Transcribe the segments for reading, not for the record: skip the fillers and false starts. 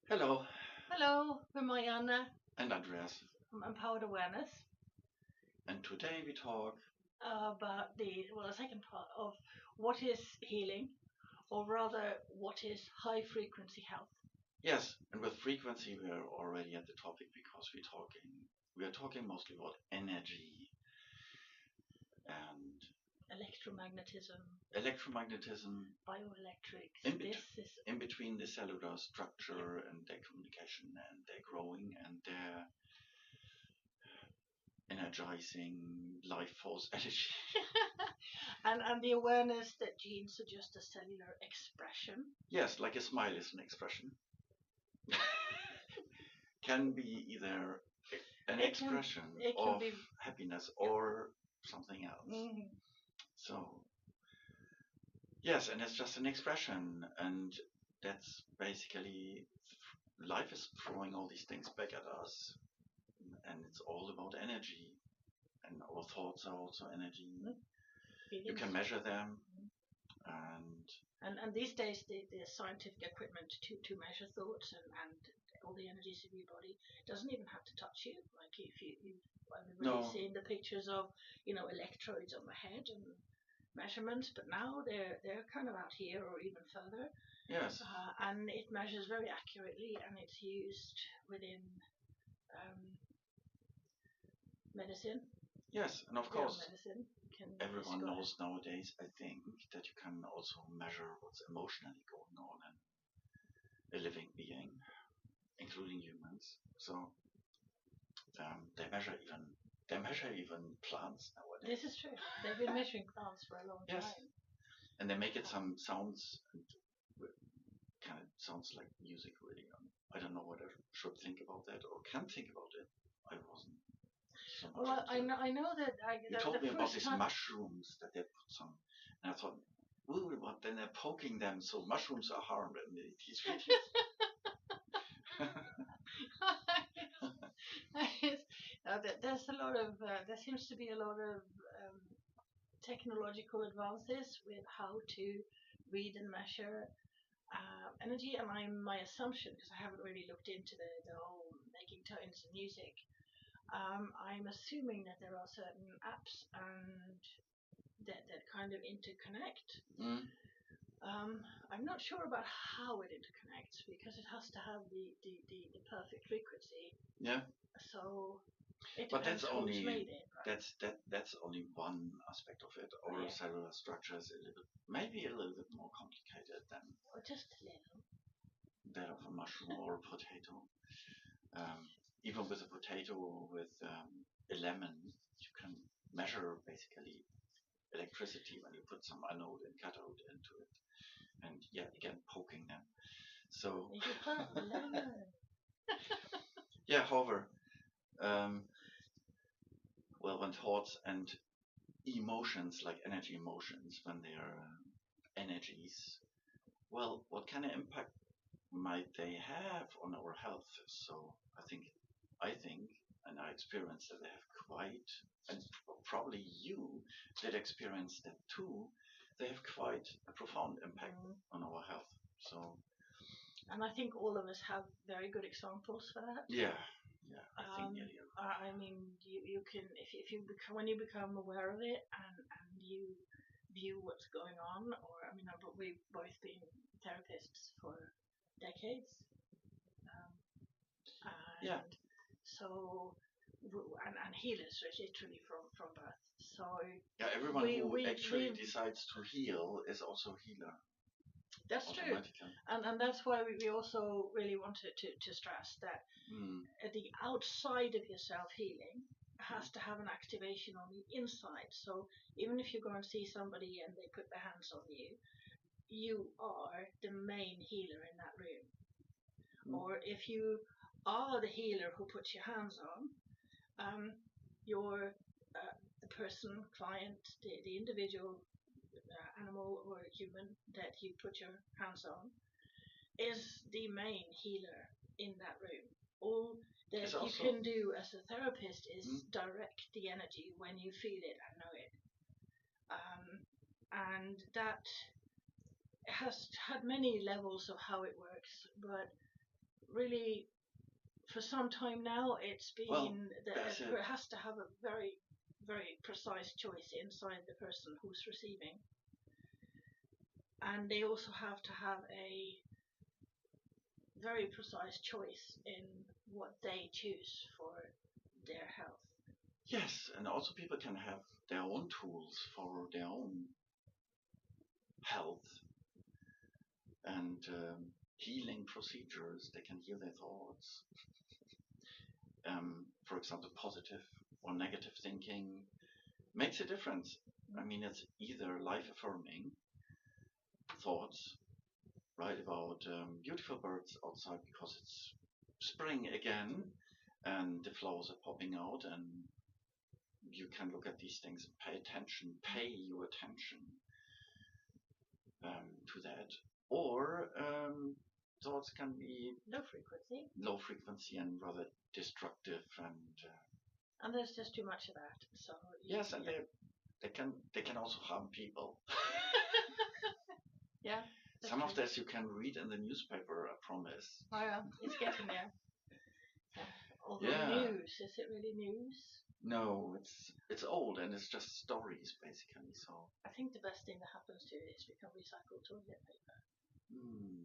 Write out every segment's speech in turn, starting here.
Hello, Hello, we're Marianne and Andreas, from Empowered Awareness and today we talk. about the second part of what is healing, or rather, what is high frequency health. Yes, and with frequency we are already at the topic because we are talking mostly about energy and Electromagnetism, electromagnetism bioelectrics. in, This bet- is in between the cellular structure and their communication and their growing and their energizing life force energy. and the awareness that genes are just a cellular expression. Yes, like a smile is an expression. Can be either an It can expression it can of be happiness or something else. mm, So, yes, and it's just an expression, and that's basically life is throwing all these things back at us, and it's all about energy, and our thoughts are also energy. You feelings. can measure them, and And these days, the scientific equipment to measure thoughts and all the energies of your body doesn't even have to touch you. Like if everybody's no, seeing the pictures of electrodes on the head and measurements, but now they're kind of out here or even further, yes, and it measures very accurately, and it's used within um, medicine. yes, and of Real course, medicine can everyone describe. knows nowadays, I think, that you can also measure what's emotionally going on in a living being, including humans. So they measure even plants nowadays. This is true. They've been measuring plants for a long Yes, time. and they make it some sounds, and kind of sounds like music really. I don't know what I should think about that or can think about it. I wasn't so much Well, into it. I know that You told me the about first these time. mushrooms that they put some, and I thought, ooh, but then they're poking them, so mushrooms are harmed, and he's really. There's a lot of there seems to be a lot of technological advances with how to read and measure energy, and my assumption, because I haven't really looked into the whole making tones and music, I'm assuming that there are certain apps and that kind of interconnect. Mm, I'm not sure about how it interconnects because it has to have the perfect frequency. yeah, So it but that's depends who's only made it, right? that's only one aspect of it. Oh, Our yeah, cellular structure is maybe a little bit more complicated than or just a little. that of a mushroom or a potato. Um, Even with a potato or with a lemon, you can measure basically electricity when you put some anode and cathode into it, and yeah, again poking them. So You put lemon. yeah, however, um, well, when thoughts and emotions, like energy emotions, when they are energies, well, what kind of impact might they have on our health? So I think, and I experienced that they have quite, and probably you did experience that too. They have quite a profound impact Mm. on our health. So And I think all of us have very good examples for that. yeah, yeah, I think nearly. I mean, you can if you become when you become aware of it and you view what's going on, or I mean, we've both been therapists for decades, um, Yeah, and so and healers literally from birth. So yeah. Everyone we who we actually we decides to heal is also a healer that's true, automatically. and that's why we also really wanted to stress that Mm. the outside of yourself healing has to have an activation on the inside. So even if you go and see somebody and they put their hands on you, you are the main healer in that room. Mm. Or if you are the healer who puts your hands on, you're the person, client, the individual, animal or human that you put your hands on is the main healer in that room. All that you Also, can do as a therapist is Mm. direct the energy when you feel it and know it. And that has had many levels of how it works, but really, for some time now, it's been that it has to have a very, very precise choice inside the person who's receiving. And they also have to have a very precise choice in what they choose for their health. Yes, and also people can have their own tools for their own health and healing procedures. They can heal their thoughts. For example, positive or negative thinking makes a difference. I mean, it's either life-affirming thoughts, right, about beautiful birds outside because it's spring again and the flowers are popping out, and you can look at these things and pay your attention to that. Or thoughts can be low frequency and rather destructive, and there's just too much of that. So yes, and they can also harm people. Yeah. Some of this you can read in the newspaper, I promise. Oh yeah, it's getting there. Although news, is it really news? No, it's old and it's just stories basically. So I think the best thing that happens to it is we can recycle toilet paper.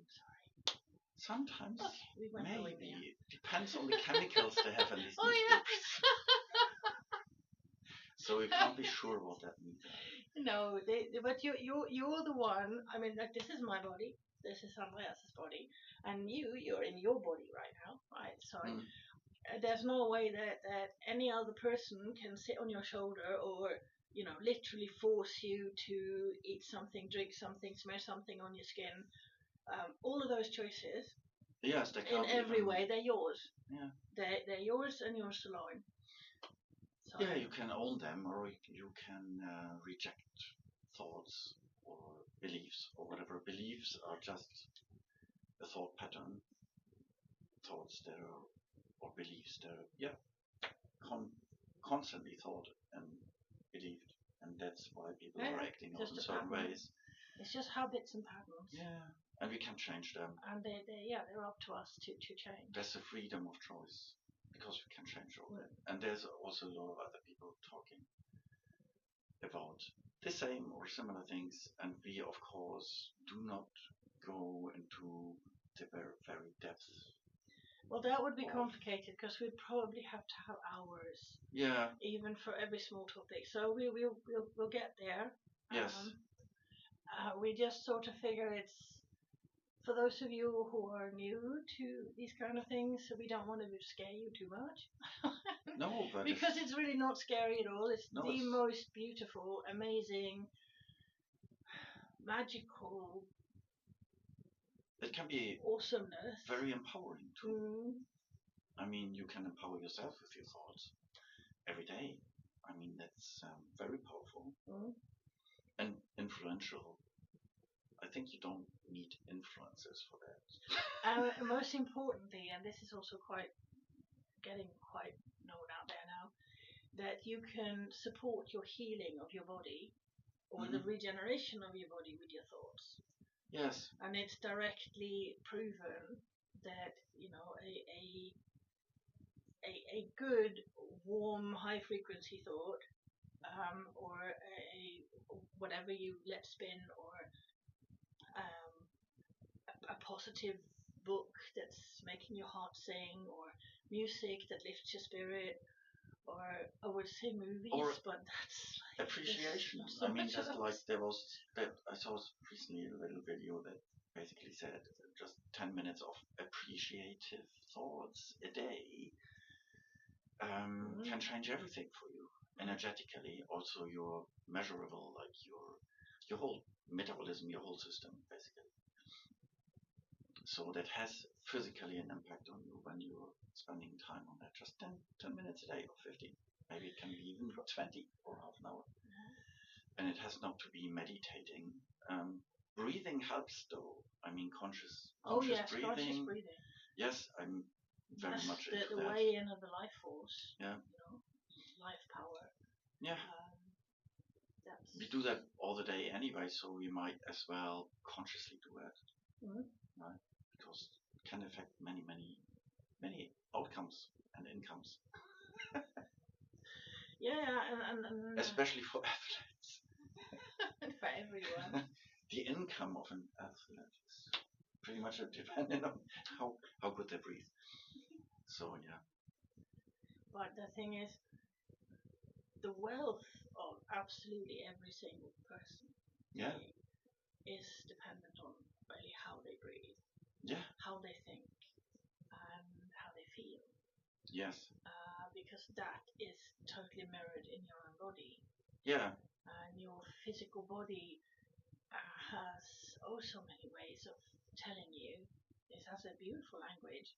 Sorry. Sometimes we went maybe depends on the chemicals they have in these newspapers. Yeah. So we can't be sure what that means. No, but you're the one. I mean, like, this is my body. This is somebody else's body, and you're in your body right now, right? So there's no way that any other person can sit on your shoulder or literally force you to eat something, drink something, smell something on your skin. All of those choices. Yes, they can't. In every way, they're yours. Yeah. They're yours and yours alone. So, yeah, you can own them, or you can reject thoughts or beliefs or whatever. Beliefs are just a thought pattern. Thoughts that are, or beliefs that are, constantly thought and believed, and that's why people are acting out in certain ways. It's just habits and patterns. Yeah, and we can change them. And they're up to us to change. There's the freedom of choice because we can change all that. And there's also a lot of other people talking about the same or similar things, and we of course do not go into the very depths. Well, that would be complicated because we'd probably have to have hours. Yeah. Even for every small topic. So we'll get there. Yes. We just sort of figure it's for those of you who are new to these kind of things. So we don't want to scare you too much. No, but because it's really not scary at all. It's the most beautiful, amazing, magical. It can be awesomeness. Very empowering too. I mean, you can empower yourself with your thoughts every day. I mean, that's very powerful and influential. I think you don't need influencers for that. Most importantly, and this is also getting quite known out there now, that you can support your healing of your body or the regeneration of your body with your thoughts. Yes. And it's directly proven that a good, warm, high frequency thought, or whatever you let spin, or a positive book that's making your heart sing, or music that lifts your spirit, or I would say movies, but that's like appreciation. I mean, that's like I saw recently a little video that basically said just 10 minutes of appreciative thoughts a day can change everything for you energetically. Also, your measurable, like your whole metabolism, your whole system, basically. So that has physically an impact on you when you're spending time on that. Just 10 minutes a day or 15. Maybe it can be even 20 or half an hour. And it has not to be meditating. Breathing helps though. I mean, conscious breathing. Conscious breathing. Yes, I'm very much into the that. way in of the life force. Yeah. Life power. Yeah. We do that all the day anyway, so we might as well consciously do it. Right? Because it can affect many incomes. Yeah, and Especially for athletes. for everyone. The income of an athlete is pretty much dependent on how good they breathe. So yeah. But the thing is, the wealth of absolutely every single person Yeah. is dependent on really how they breathe, Yeah. how they think, and how they feel. Yes. Because that is totally mirrored in your own body. Yeah. And your physical body has so many ways of telling you. It has a beautiful language.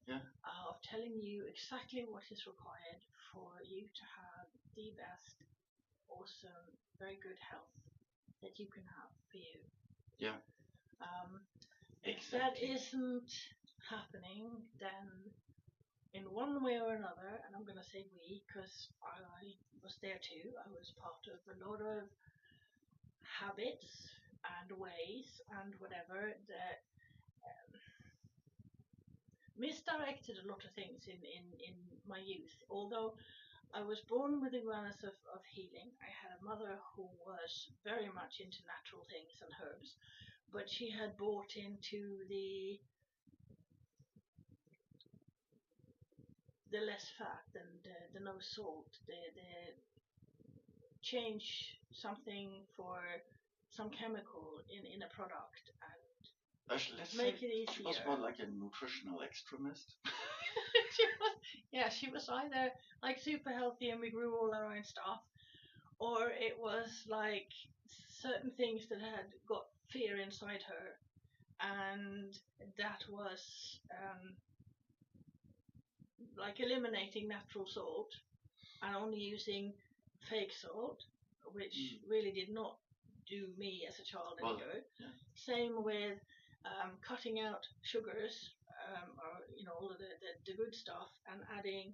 Yeah. Of telling you exactly what is required for you to have the best, awesome, very good health that you can have for you. Yeah. If that isn't happening, then in one way or another, and I'm going to say we, because I was there too, I was part of a lot of habits and ways and whatever that misdirected a lot of things in my youth. Although I was born with awareness of healing, I had a mother who was very much into natural things and herbs, but she had bought into the less fat and the no salt, the change something for some chemical in a product and let's make say it easier. She was more like a nutritional extremist. She was either like super healthy and we grew all our own stuff, or it was like certain things that had got fear inside her, and that was like eliminating natural salt and only using fake salt, which really did not do me as a child any good. Yeah. Same with cutting out sugars, or all of the good stuff, and adding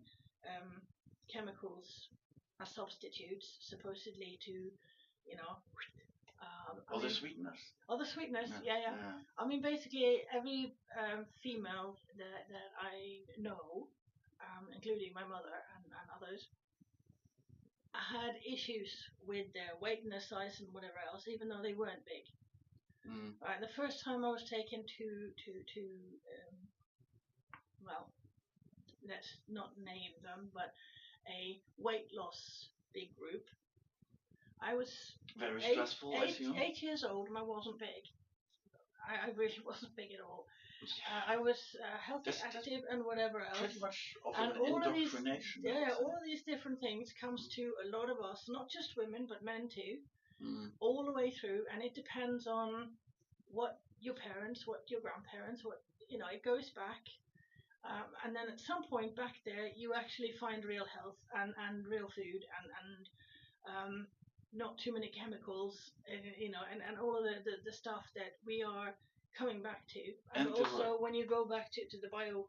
chemicals as substitutes, supposedly to, all the sweetness. All the sweetness, yeah. I mean, basically every female that I know, including my mother and others, had issues with their weight and their size and whatever else, even though they weren't big. Right, the first time I was taken to well, let's not name them, but a weight loss big group. I was very stressful. I assume 8 years old, and I wasn't big. I really wasn't big at all. I was healthy, active, and whatever else. Pretty much of and an all indoctrination. Of these, all of these different things comes to a lot of us, not just women, but men too, all the way through. And it depends on what your parents, what your grandparents, it goes back. And then at some point back there, you actually find real health and real food and not too many chemicals, and all of the stuff that we are coming back to. And also when you go back to the bio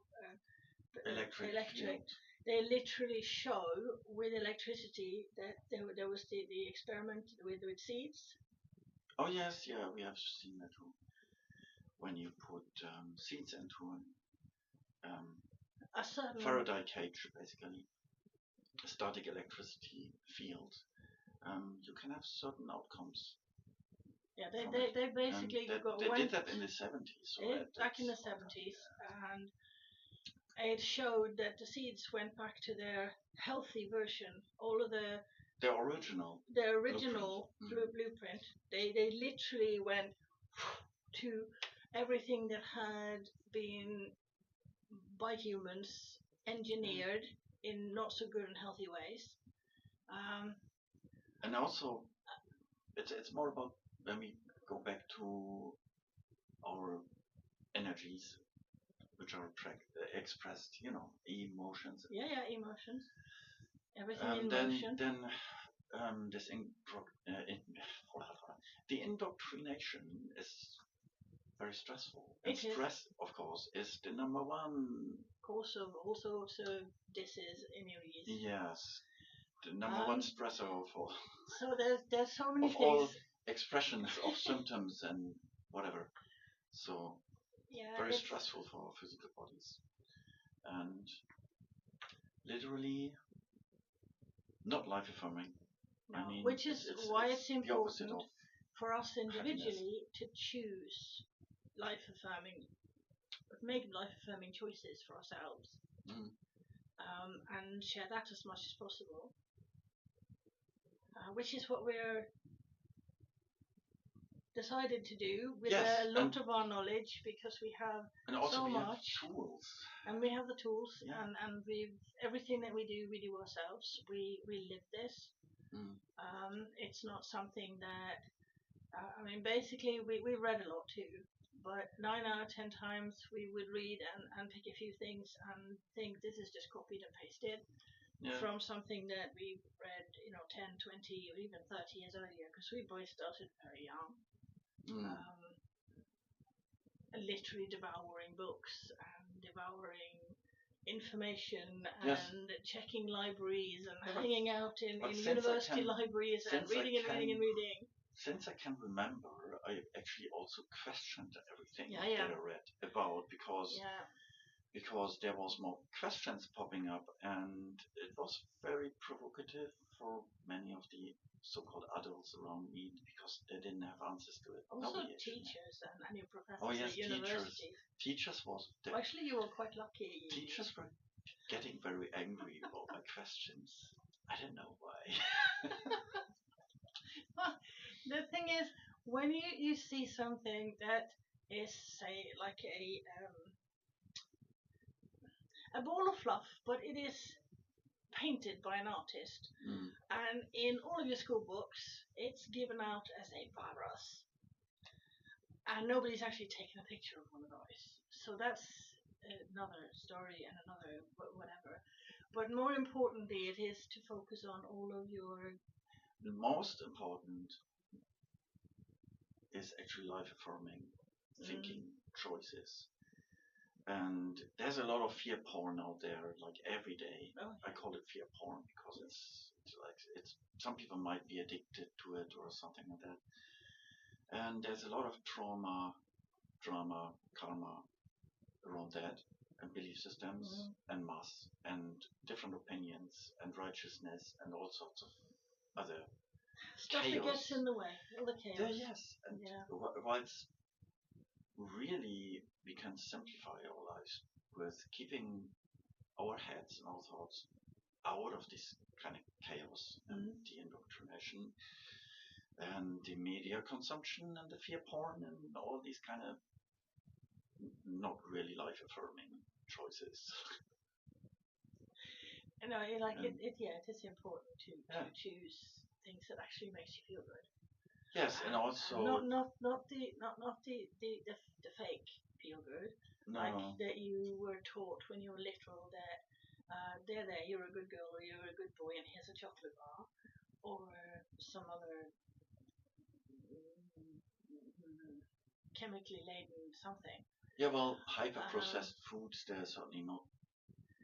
electric, they literally show with electricity that there was the experiment with seeds. Oh yes, yeah, we have seen that too. When you put seeds into a certain Faraday cage, basically a static electricity field, you can have certain outcomes. Yeah, they basically they did that in the 70s. Back in the 70s, and it showed that the seeds went back to their healthy version. All of their original blueprint. They literally went to everything that had been by humans engineered in not so good and healthy ways. And also, it's more about when we go back to our energies, which are expressed, emotions. Yeah, emotions. Everything in motion. Then the indoctrination is very stressful. And stress, of course, is the number one cause of all sorts of diseases in your years. Yes, the number one stressor of all. So there's so many things. All expressions of symptoms and whatever. So very stressful for our physical bodies. And literally not life-affirming. No, I mean, which is why it's the opposite important of for us happiness. individually to choose life-affirming, make life-affirming choices for ourselves, and share that as much as possible. Which is what we're decided to do with Yes, a lot of our knowledge, because we have and also so we much have tools. And we have the tools, Yeah. and everything that we do ourselves. We live this. It's not something that I mean. Basically, we read a lot too, but 9 out of 10 times we would read and pick a few things and think this is just copied and pasted from something that we read, 10, 20, or even 30 years earlier, because we both started very young. Literally devouring books and devouring information and checking libraries and hanging out in university libraries and reading and reading and reading. Since I can remember, I actually also questioned everything that I read about, because there was more questions popping up, and it was very provocative for many of the so-called adults around me, because they didn't have answers to it. Also teachers and your professors at university. Teachers was... Well, actually, you were quite lucky. Teachers were getting very angry about my questions. I don't know why. Well, the thing is, when you see something that is, say, like a ball of fluff, but it is painted by an artist, and in all of your school books it's given out as a virus, and nobody's actually taken a picture of one of those. So that's another story and another whatever. But more importantly, it is to focus on all of your... The most important is actually life-affirming thinking choices. And there's a lot of fear porn out there, like every day. I call it fear porn because it's some people might be addicted to it or something like that. And there's a lot of trauma, drama, karma around that, and belief systems, and mass, and different opinions, and righteousness, and all sorts of other stuff chaos. That gets in the way, all the chaos. Yes, and whilst really we can simplify our lives with keeping our heads and our thoughts out of this kind of chaos and the indoctrination and the media consumption and the fear porn and all these kind of not really life-affirming choices. No, it is important to choose things that actually makes you feel good. Yes, and also not the fake feel good, like that you were taught when you were little, that there you're a good girl or you're a good boy and here's a chocolate bar, or some other chemically laden something. Yeah, well, hyper-processed foods, they're certainly not.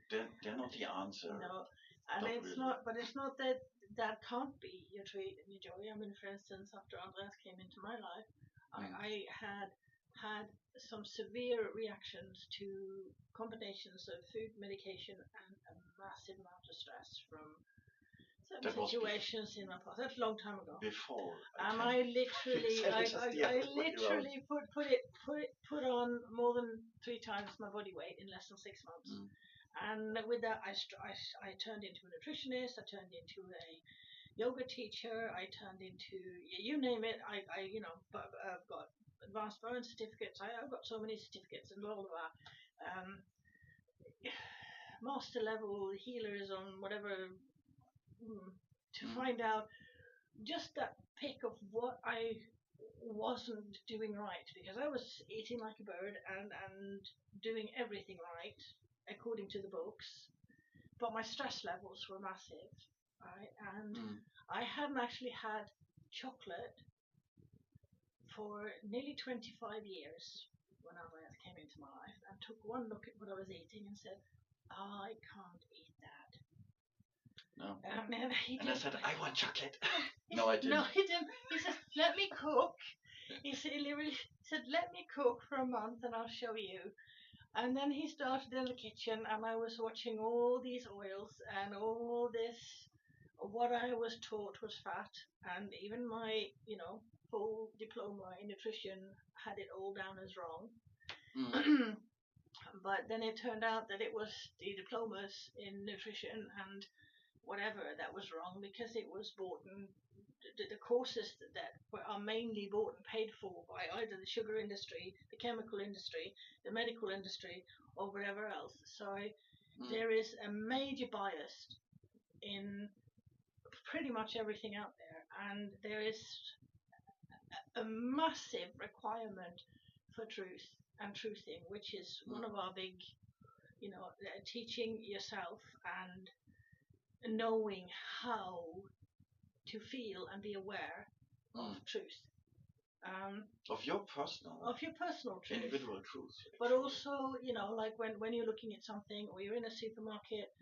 They're not the answer. No, and it's really. Not. But it's not that can't be your treat and your joy. I mean, for instance, after Andreas came into my life, I had some severe reactions to combinations of food, medication, and a massive amount of stress from certain situations in my past. That's a long time ago. Before. And I literally put on more than 3 times my body weight in less than 6 months. And with that, I turned into a nutritionist. I turned into a yoga teacher. I turned into you name it. I've got advanced burn certificates. I've got so many certificates and all of that. Master level healers on whatever to find out just that pick of what I wasn't doing right, because I was eating like a bird and doing everything right according to the books, but my stress levels were massive, right? And I hadn't actually had chocolate for nearly 25 years when Andreas came into my life, and took one look at what I was eating and said, I can't eat that. No. And I said, I want chocolate. No, I didn't. No, he didn't. He said, let me cook. He literally said, let me cook for a month and I'll show you. And then he started in the kitchen, and I was watching all these oils and all this. What I was taught was fat, and even my, full diploma in nutrition had it all down as wrong. Mm. But then it turned out that it was the diplomas in nutrition and whatever that was wrong, because it was bought and the courses that are mainly bought and paid for by either the sugar industry, the chemical industry, the medical industry, or whatever else. So there is a major bias in pretty much everything out there, and there is a massive requirement for truth and truthing, which is one of our big, teaching yourself and knowing how to feel and be aware of truth. Of your personal truth. Individual truth. But also, like when you're looking at something, or you're in a supermarket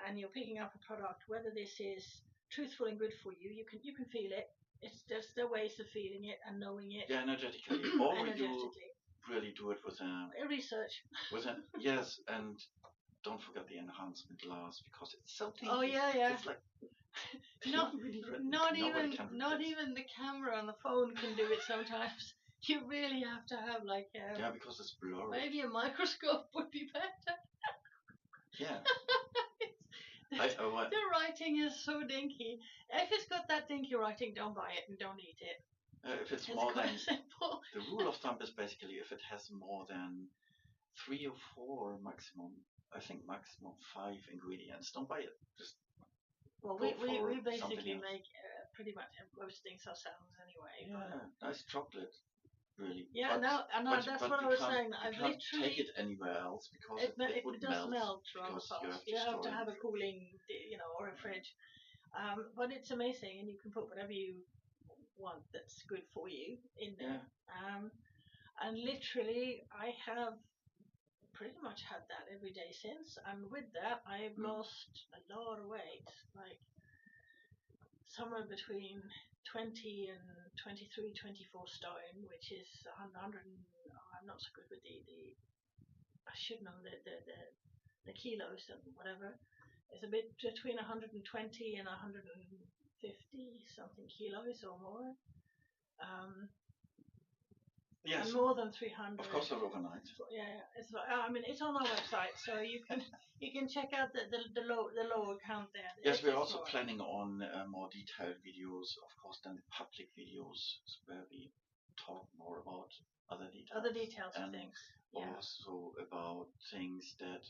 and you're picking up a product, whether this is truthful and good for you, you can feel it. It's just the ways of feeling it and knowing it. Yeah, energetically. Or you really do it with a research. Yes, and don't forget the enhancement glass, because it's so tinky. Oh yeah. It's like not even the camera on the phone can do it sometimes. You really have to have because it's blurry. Maybe a microscope would be better. Yeah. The writing is so dinky. If it's got that dinky writing, don't buy it and don't eat it. If it's more than simple. The rule of thumb is basically if it has more than 3 or 4 maximum. I think maximum 5 ingredients. Don't buy it. Just we basically make pretty much most things ourselves anyway. Yeah, nice chocolate. Really. Yeah, that's what I was saying. You can't take it anywhere else because it would does melt rather fast. You have to have a cooling, or a fridge. But it's amazing, and you can put whatever you want that's good for you in there. Yeah. And literally, I have pretty much had that every day since, and with that I've lost a lot of weight, like somewhere between 20 and 23, 24 stone, which is 100. I'm not so good with the I should know the kilos and whatever. It's a bit between 120 and 150 something kilos or more. Yes. And more than 300. Of course, overnight. Yeah, it's on our website, so you can check out the lower count there. Yes, we're also planning on more detailed videos, of course, than the public videos, where we talk more about other details and things. Also about things that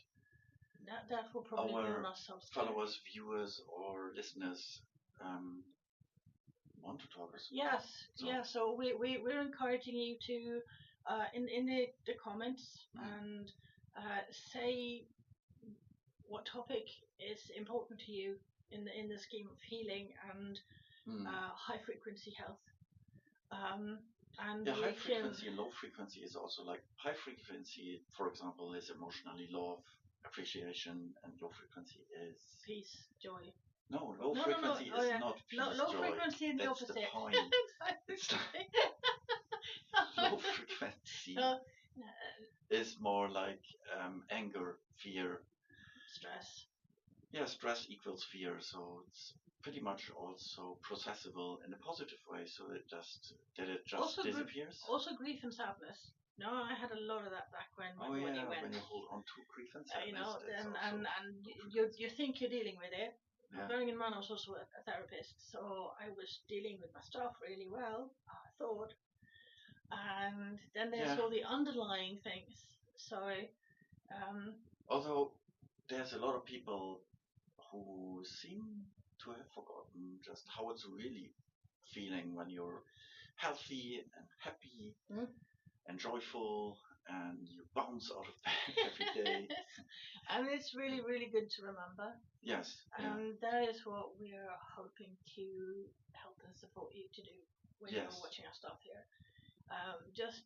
will probably our be on our subscribe. Followers, viewers, or listeners want to talk us. Yes, so we're encouraging you to in the comments and say what topic is important to you in the scheme of healing and high frequency health. And high frequency and low frequency is also like high frequency, for example, is emotionally love, appreciation, and low frequency is peace, joy. No, low frequency is not peace, low joy. Frequency is the opposite. The point. Low frequency is more like anger, fear, stress. Yeah, stress equals fear, so it's pretty much also processable in a positive way. So it just disappears. Also, grief and sadness. No, I had a lot of that back when you went. When you hold on to grief and sadness, and you think you're dealing with it. Yeah. Bearing in mind, I was also a therapist, so I was dealing with my stuff really well, I thought. And then there's all the underlying things. So, although there's a lot of people who seem to have forgotten just how it's really feeling when you're healthy and happy and joyful and you bounce out of bed every day. And it's really, really good to remember. Yes. And that is what we are hoping to help and support you to do when you're watching our stuff here. Just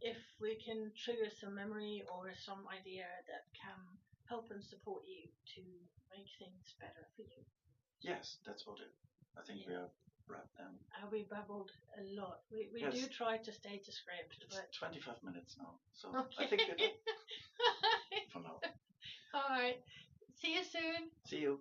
if we can trigger some memory or some idea that can help and support you to make things better for you. Yes, that's what I think we have wrapped them. We babbled a lot. We do try to stay to script. It's but 25 minutes now, so okay. I think we're done. right. See you soon. See you.